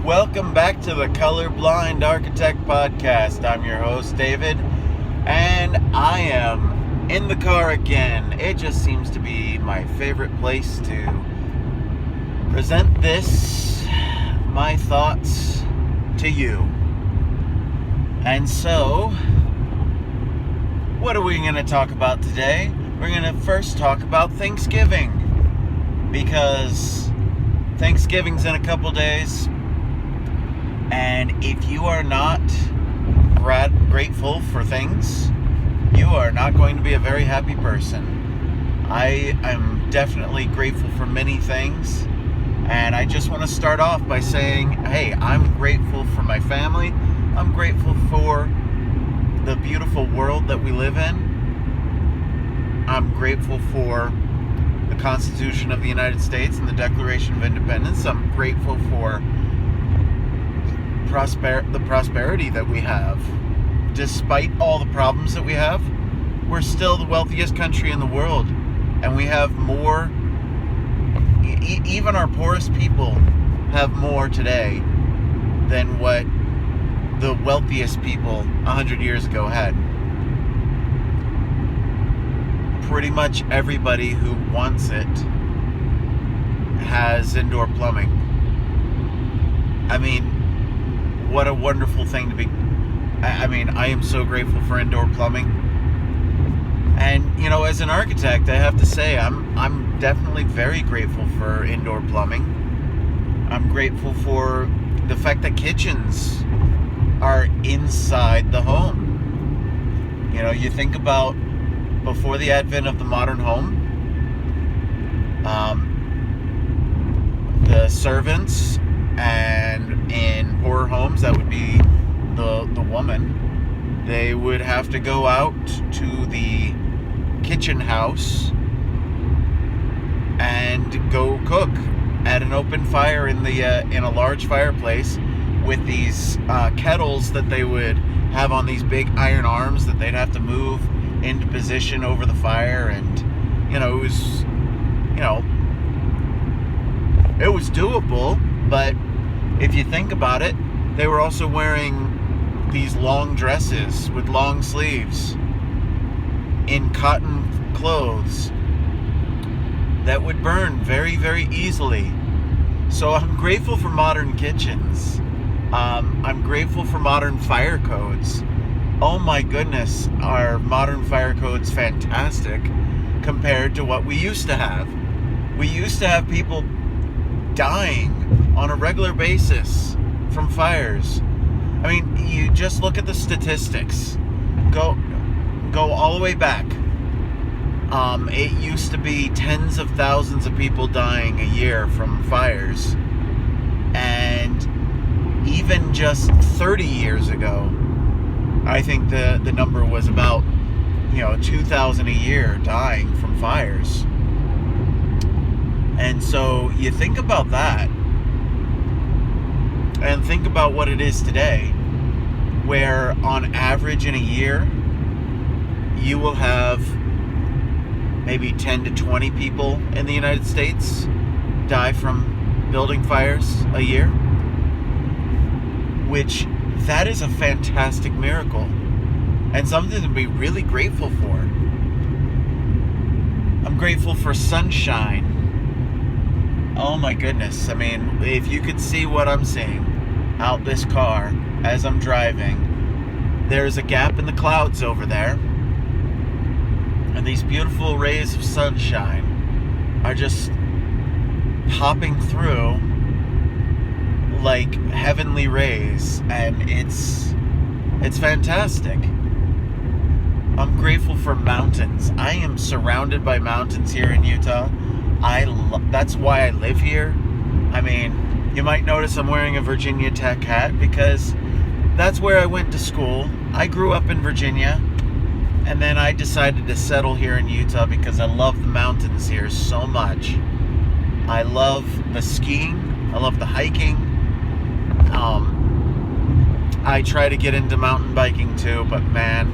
Welcome back to the Colorblind Architect Podcast. I'm your host, David, and I am in the car again. It just seems to be my favorite place to present my thoughts to you. And so, what are we going to talk about today? We're going to first talk about Thanksgiving, because Thanksgiving's in a couple days. And if you are not grateful for things, you are not going to be a very happy person. I am definitely grateful for many things. And I just want to start off by saying, hey, I'm grateful for my family. I'm grateful for the beautiful world that we live in. I'm grateful for the Constitution of the United States and the Declaration of Independence. I'm grateful for the prosperity that we have. Despite all the problems that we have, we're still the wealthiest country in the world, and we have more. Even our poorest people have more today than what the wealthiest people 100 years ago had. Pretty much everybody who wants it has indoor plumbing. I mean, what a wonderful thing to be. I am so grateful for indoor plumbing. And, as an architect, I have to say, I'm definitely very grateful for indoor plumbing. I'm grateful for the fact that kitchens are inside the home. You think about before the advent of the modern home, the servants, and in poorer homes, that would be the woman. They would have to go out to the kitchen house and go cook at an open fire in a large fireplace with these kettles that they would have on these big iron arms that they'd have to move into position over the fire. And it was doable. But if you think about it, they were also wearing these long dresses with long sleeves in cotton clothes that would burn very, very easily. So I'm grateful for modern kitchens. I'm grateful for modern fire codes. Oh my goodness, are modern fire codes fantastic compared to what we used to have. We used to have people dying on a regular basis from fires. I mean, you just look at the statistics. Go all the way back. It used to be tens of thousands of people dying a year from fires. And even just 30 years ago, I think the number was about 2,000 a year dying from fires. And so you think about that, and think about what it is today, where on average in a year, you will have maybe 10 to 20 people in the United States die from building fires a year, which that is a fantastic miracle and something to be really grateful for. I'm grateful for sunshine. Oh my goodness. I mean, if you could see what I'm seeing out this car as I'm driving, there's a gap in the clouds over there, and these beautiful rays of sunshine are just popping through like heavenly rays, and it's fantastic. I'm grateful for mountains. I am surrounded by mountains here in Utah. That's why I live here. I mean, you might notice I'm wearing a Virginia Tech hat because that's where I went to school. I grew up in Virginia, and then I decided to settle here in Utah because I love the mountains here so much. I love the skiing. I love the hiking. I try to get into mountain biking too, but man,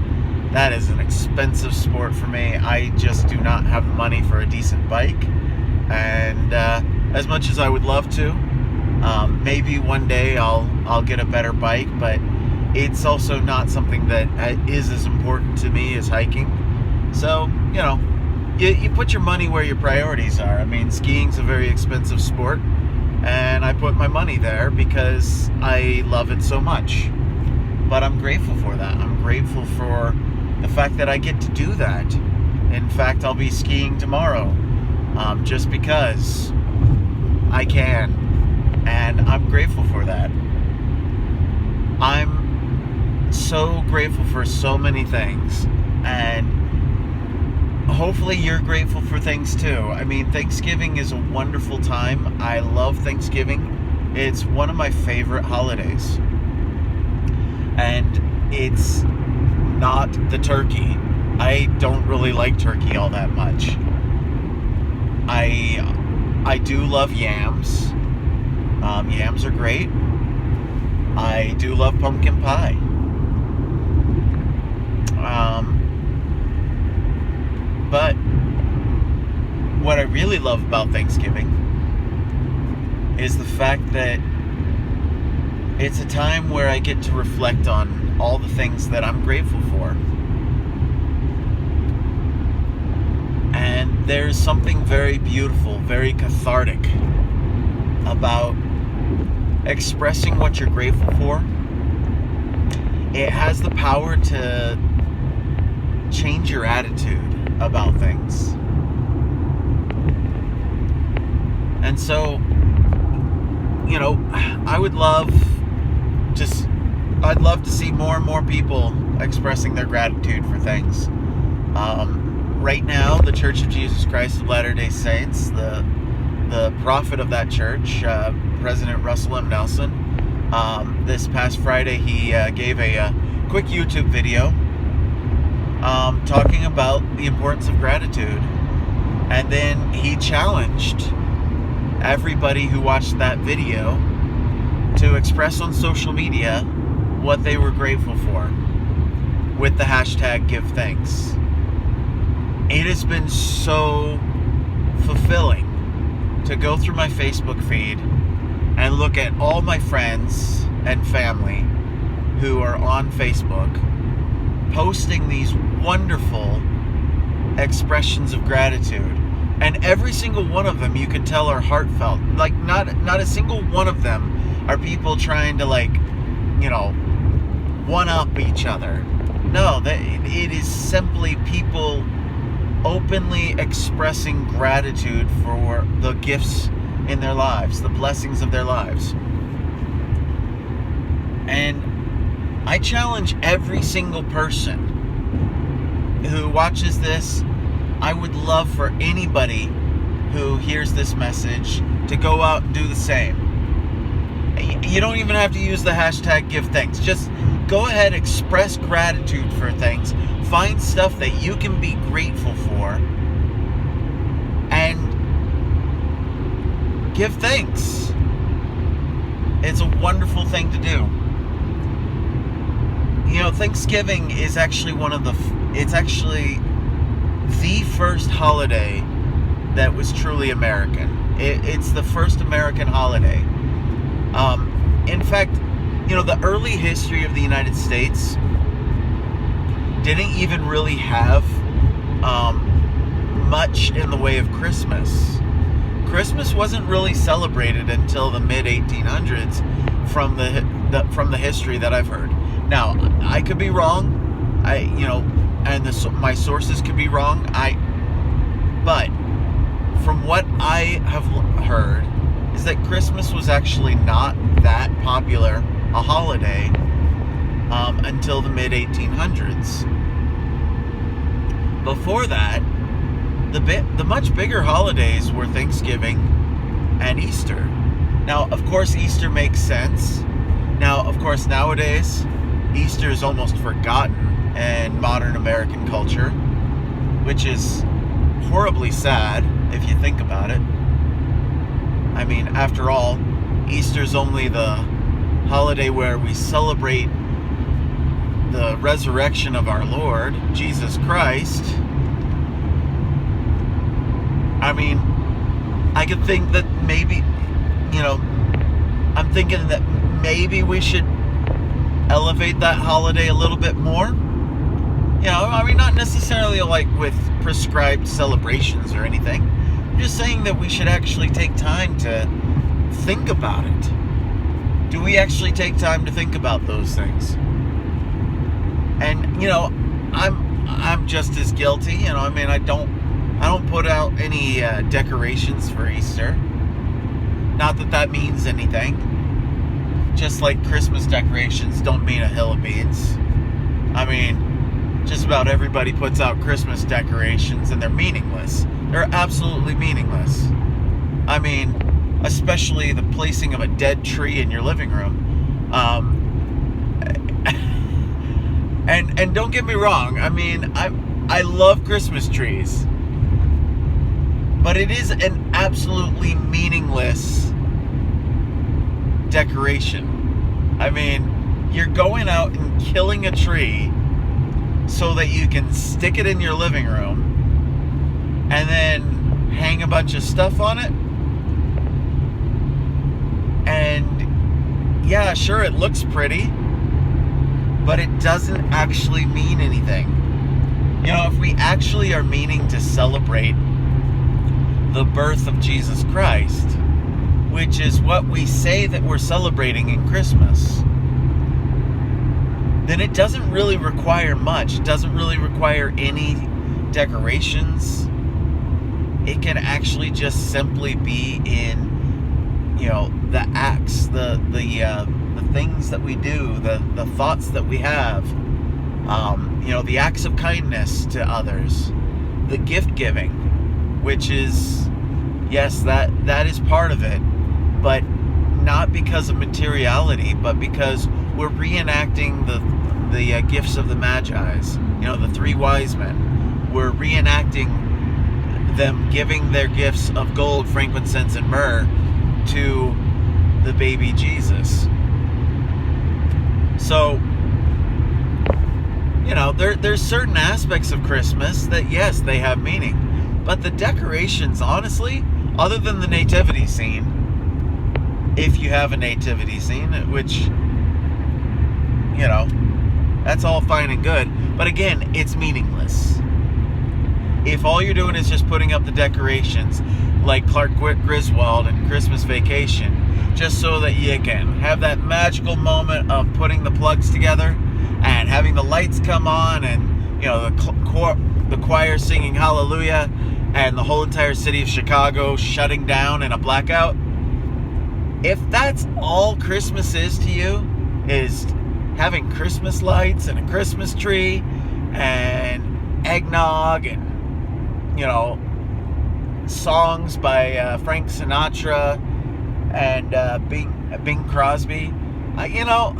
that is an expensive sport for me. I just do not have the money for a decent bike. And as much as I would love to, Maybe one day I'll get a better bike, but it's also not something that is as important to me as hiking. So, you put your money where your priorities are. I mean, skiing's a very expensive sport, and I put my money there because I love it so much. But I'm grateful for that. I'm grateful for the fact that I get to do that. In fact, I'll be skiing tomorrow, just because I can. And I'm grateful for that. I'm so grateful for so many things. And hopefully you're grateful for things too. I mean, Thanksgiving is a wonderful time. I love Thanksgiving. It's one of my favorite holidays. And it's not the turkey. I don't really like turkey all that much. I do love yams. Yams are great. I do love pumpkin pie. But what I really love about Thanksgiving is the fact that it's a time where I get to reflect on all the things that I'm grateful for. And there's something very beautiful, very cathartic about expressing what you're grateful for. It has the power to change your attitude about things. And so, I'd love to see more and more people expressing their gratitude for things. Right now, the Church of Jesus Christ of Latter-day Saints, the prophet of that church, President Russell M. Nelson, this past Friday, he gave a quick YouTube video talking about the importance of gratitude. And then he challenged everybody who watched that video to express on social media what they were grateful for with the hashtag #GiveThanks. It has been so fulfilling to go through my Facebook feed and look at all my friends and family who are on Facebook posting these wonderful expressions of gratitude. And every single one of them, you could tell, are heartfelt. Like, not a single one of them are people trying to, one-up each other. No, it is simply people openly expressing gratitude for the gifts in their lives, the blessings of their lives. And I challenge every single person who watches this. I would love for anybody who hears this message to go out and do the same. You don't even have to use the hashtag #GiveThanks. Just go ahead, express gratitude for things. Find stuff that you can be grateful for and give thanks. It's a wonderful thing to do. Thanksgiving is actually it's actually the first holiday that was truly American. It's the first American holiday. In fact, the early history of the United States didn't even really have much in the way of Christmas. Christmas wasn't really celebrated until the mid-1800s from the history that I've heard. Now, I could be wrong. My sources could be wrong. But from what I have heard is that Christmas was actually not that popular a holiday until the mid-1800s. Before that, the much bigger holidays were Thanksgiving and Easter. Now, of course, Easter makes sense. Now, of course, nowadays, Easter is almost forgotten in modern American culture, which is horribly sad if you think about it. I mean, after all, Easter's only the holiday where we celebrate the resurrection of our Lord, Jesus Christ. I mean, I could think that maybe, I'm thinking that maybe we should elevate that holiday a little bit more. You know, I mean, not necessarily like with prescribed celebrations or anything. I'm just saying that we should actually take time to think about it. Do we actually take time to think about those things? And, you know, I'm just as guilty. You know, I mean, I don't put out any decorations for Easter. Not that that means anything. Just like Christmas decorations don't mean a hill of beans. I mean, just about everybody puts out Christmas decorations and they're meaningless. They're absolutely meaningless. I mean, especially the placing of a dead tree in your living room. And don't get me wrong, I mean, I love Christmas trees. But it is an absolutely meaningless decoration. I mean, you're going out and killing a tree so that you can stick it in your living room and then hang a bunch of stuff on it. And yeah, sure, it looks pretty, but it doesn't actually mean anything. You know, if we actually are meaning to celebrate the birth of Jesus Christ, which is what we say that we're celebrating in Christmas, then it doesn't really require much. It doesn't really require any decorations. It can actually just simply be in, you know, the acts, the things that we do, the thoughts that we have, you know, the acts of kindness to others, the gift giving, which is, yes, that is part of it, but not because of materiality, but because we're reenacting the gifts of the Magi's, you know, the three wise men. We're reenacting them giving their gifts of gold, frankincense, and myrrh to the baby Jesus. So, you know, there's certain aspects of Christmas that, yes, they have meaning. But the decorations, honestly, other than the nativity scene, if you have a nativity scene, which, you know, that's all fine and good. But again, it's meaningless. If all you're doing is just putting up the decorations, like Clark Griswold in Christmas Vacation, just so that you can have that magical moment of putting the plugs together and having the lights come on and, you know, the choir singing hallelujah and the whole entire city of Chicago shutting down in a blackout. If that's all Christmas is to you, is having Christmas lights and a Christmas tree and eggnog and, you know, songs by Frank Sinatra and Bing Crosby, you know,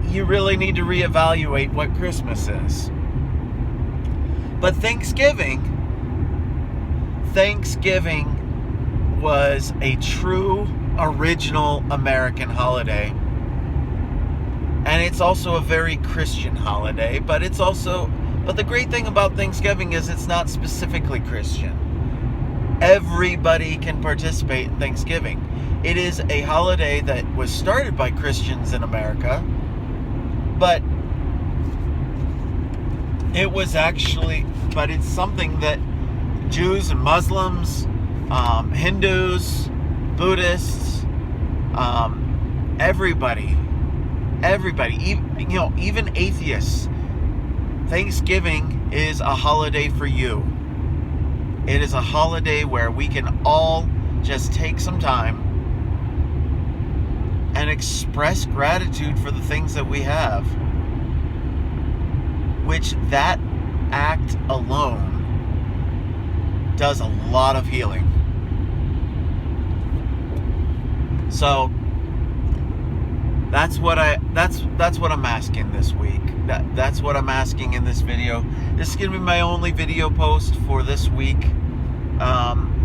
you really need to reevaluate what Christmas is. But Thanksgiving was a true original American holiday. And it's also a very Christian holiday, but the great thing about Thanksgiving is it's not specifically Christian. Everybody can participate in Thanksgiving. It is a holiday that was started by Christians in America, but it's something that Jews and Muslims, Hindus, Buddhists, everybody, even atheists, Thanksgiving is a holiday for you. It is a holiday where we can all just take some time and express gratitude for the things that we have, which that act alone does a lot of healing. So that's what I'm asking this week. That's what I'm asking in this video. This is gonna be my only video post for this week.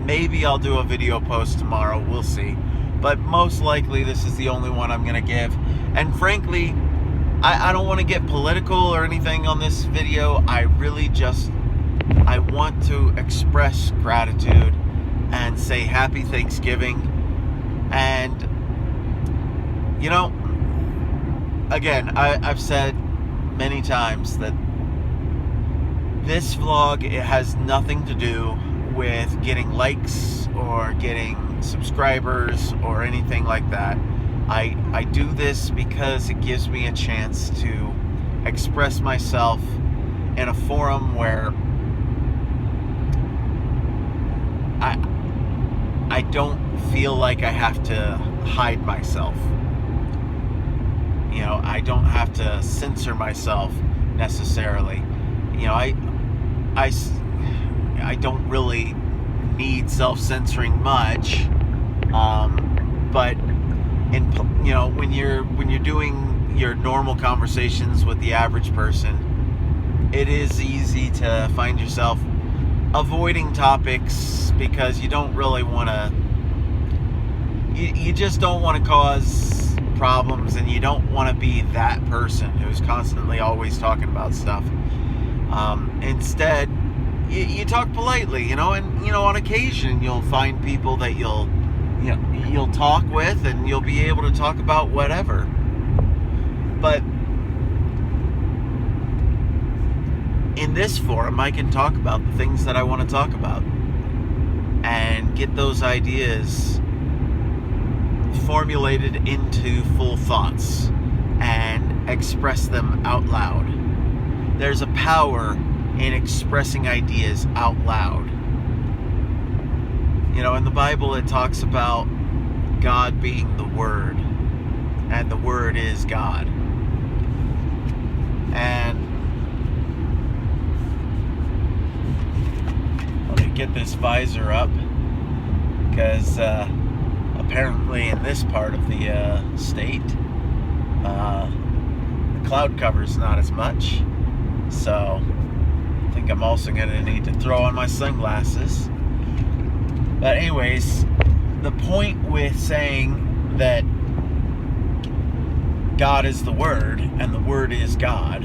Maybe I'll do a video post tomorrow, we'll see. But most likely this is the only one I'm gonna give. And frankly, I don't want to get political or anything on this video. I want to express gratitude and say Happy Thanksgiving. And, you know, again, I've said many times that this vlog, it has nothing to do with getting likes or getting subscribers or anything like that. I do this because it gives me a chance to express myself in a forum where I don't feel like I have to hide myself. You know, I don't have to censor myself necessarily. You know, I don't really need self-censoring much, but you know, when you're doing your normal conversations with the average person, it is easy to find yourself avoiding topics because you don't really want to. You just don't want to cause problems, and you don't want to be that person who's constantly always talking about stuff. Instead, you talk politely, you know, and you know, on occasion you'll find people that you'll talk with, and you'll be able to talk about whatever. But in this forum, I can talk about the things that I want to talk about and get those ideas formulated into full thoughts and express them out loud. There's a power in expressing ideas out loud. You know, in the Bible it talks about God being the Word, and the Word is God. And let me get this visor up, because apparently in this part of the state, the cloud cover's not as much. So I think I'm also going to need to throw on my sunglasses. But anyways, the point with saying that God is the Word and the Word is God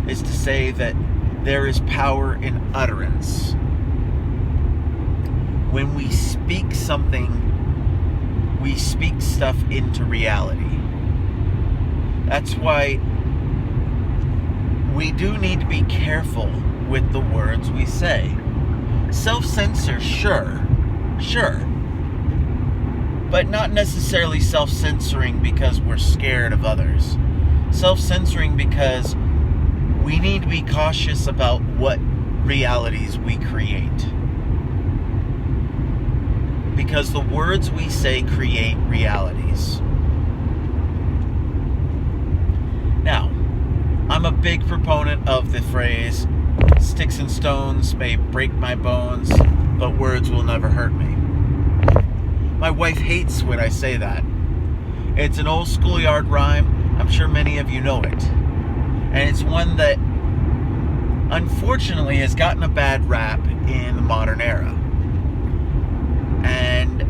is to say that there is power in utterance. When we speak something, we speak stuff into reality. That's why we do need to be careful with the words we say. Self-censor, sure, but not necessarily self-censoring because we're scared of others. Self-censoring because we need to be cautious about what realities we create. Because the words we say create realities. Now, I'm a big proponent of the phrase, sticks and stones may break my bones, but words will never hurt me. My wife hates when I say that. It's an old schoolyard rhyme. I'm sure many of you know it. And it's one that, unfortunately, has gotten a bad rap in the modern era. And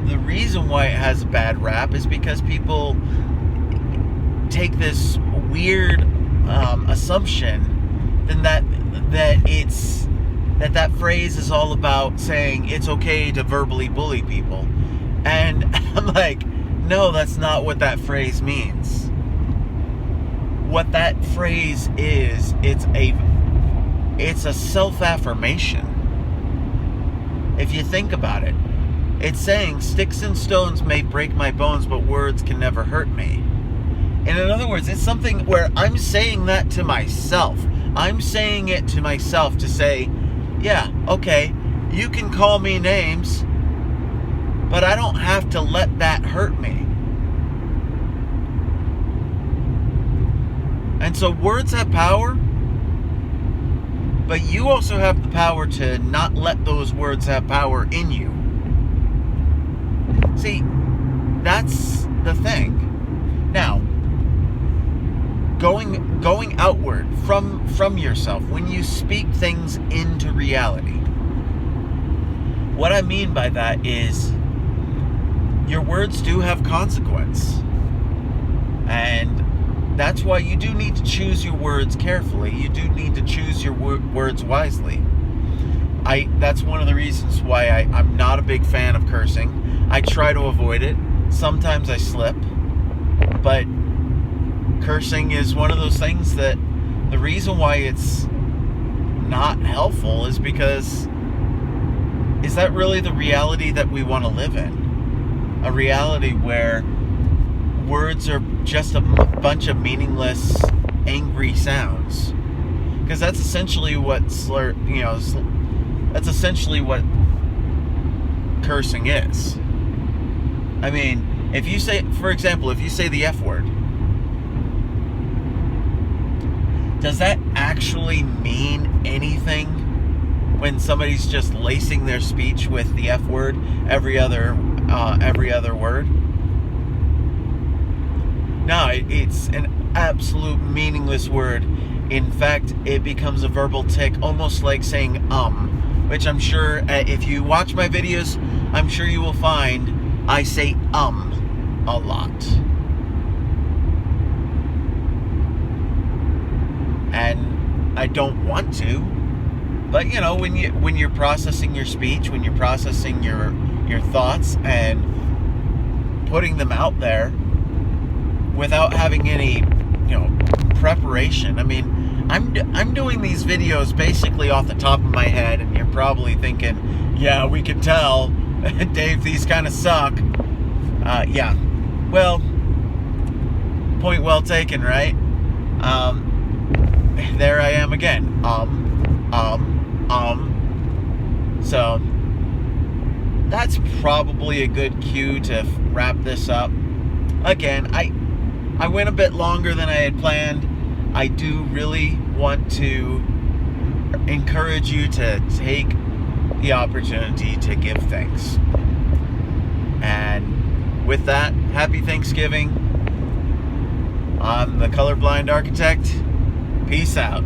the reason why it has a bad rap is because people take this weird assumption then that phrase is all about saying it's okay to verbally bully people. And I'm like, no, that's not what that phrase means. What that phrase is, it's a self-affirmation. If you think about it, it's saying sticks and stones may break my bones, but words can never hurt me. And in other words, it's something where I'm saying that to myself. I'm saying it to myself to say, yeah, okay, you can call me names, but I don't have to let that hurt me. And so words have power, but you also have the power to not let those words have power in you. See, that's the thing. Now, going outward from yourself, when you speak things into reality, what I mean by that is your words do have consequence. And that's why you do need to choose your words carefully. You do need to choose your words wisely. That's one of the reasons why I'm not a big fan of cursing. I try to avoid it. Sometimes I slip, but cursing is one of those things that the reason why it's not helpful is because, is that really the reality that we want to live in? A reality where words are just a bunch of meaningless, angry sounds? Because that's essentially what that's essentially what cursing is. I mean, if you say, for example, if you say the F word, does that actually mean anything when somebody's just lacing their speech with the F word every other word? No, it's an absolute meaningless word. In fact, it becomes a verbal tick, almost like saying which I'm sure, if you watch my videos, I'm sure you will find I say a lot. And I don't want to, but you know, when you're processing your speech, when you're processing your thoughts and putting them out there without having any, preparation. I mean, I'm doing these videos basically off the top of my head, and you're probably thinking, yeah, we can tell, Dave, these kind of suck. Yeah, well, point well taken, right? There I am again. So that's probably a good cue to wrap this up. Again, I went a bit longer than I had planned. I do really want to encourage you to take the opportunity to give thanks. And with that, happy Thanksgiving. I'm the Colorblind Architect. Peace out.